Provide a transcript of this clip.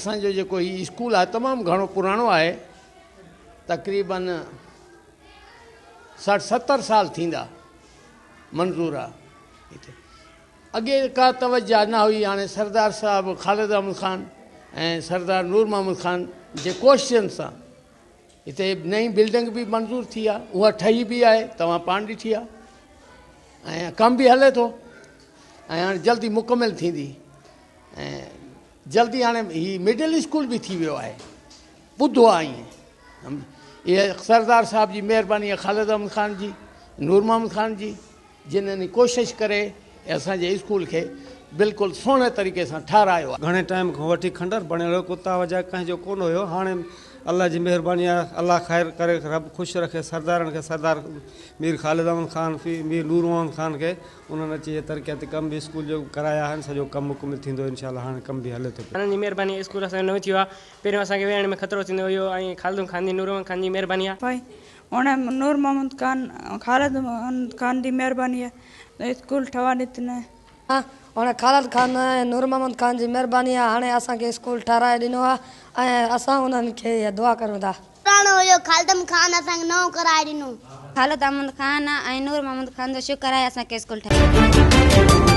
असांजो जेको ही स्कूल आहे तमामु घणो पुराणो आहे, तक़रीबन 60-70 साल थींदा मंज़ूर आहे हिते। अॻे का तवज्जो न हुई, हाणे सरदार साहब ख़ालिद अहमद ख़ान ऐं सरदार नूर मोहम्मद ख़ान जे कोशिशनि सां हिते नई बिल्डिंग बि मंज़ूर थी आहे, उहा ठही बि आहे, तव्हां पाण ॾिठी आहे ऐं कमु बि हले थो ऐं हाणे जल्दी मुकमिल थींदी ऐं जल्दी हाणे ही मिडिल स्कूल बि थी वियो आहे, ॿुधो आहे ईअं। इहे सरदार साहब जी महिरबानी आहे, ख़ालिद अहमद ख़ान जी, नूर मोहम्मद ख़ान जी, जिन्हनि कोशिशि करे असांजे स्कूल खे बिल्कुलु सुहिणे तरीक़े सां ठारायो आहे। घणे टाइम खां वठी खंडर बणियल कुता वजह कंहिंजो कोन हुयो, हाणे अल्लाह जी महिरबानी आहे, अल्लाह ख़ैर करे, रब ख़ुशि रखे सरदारनि खे, सरदार मीर ख़ालिद अहमद ख़ान मीर नूर मोहम्मद ख़ान खे उन्हनि अची तरक़ियाती कम बि स्कूल जो कराया आहिनि, सॼो कमु मुकमिल थींदो इंशाअल्लाह, हाणे कमु बि हले थो। हुननि जी महिरबानी स्कूल असांजो न थियो आहे, पहिरियों असांखे वेहण में ख़तरो थींदो हुयो ऐं ख़ालिद ख़ान जी नूर मोहम्मद ख़ान जी महिरबानी आहे। भाई उन नूर मोहम्मद ख़ान ख़ालिद ख़ान जी महिरबानी आहे स्कूल ठवा ॾिनो। हाँ उन ख़ालिद ख़ान नूर मोहम्मद ख़ान जी महिरबानी आहे, हाणे असांखे स्कूल ठाराए ॾिनो आहे ऐं असां उन्हनि खे दुआ करूं था। पुराणो हुयो ख़ालिद ख़ान असांखे नओं कराए ॾिनो। ख़ालिद अहमद ख़ान ऐं नूर मोहम्मद ख़ान जो शुक्र आहे असांखे स्कूल ठाहे।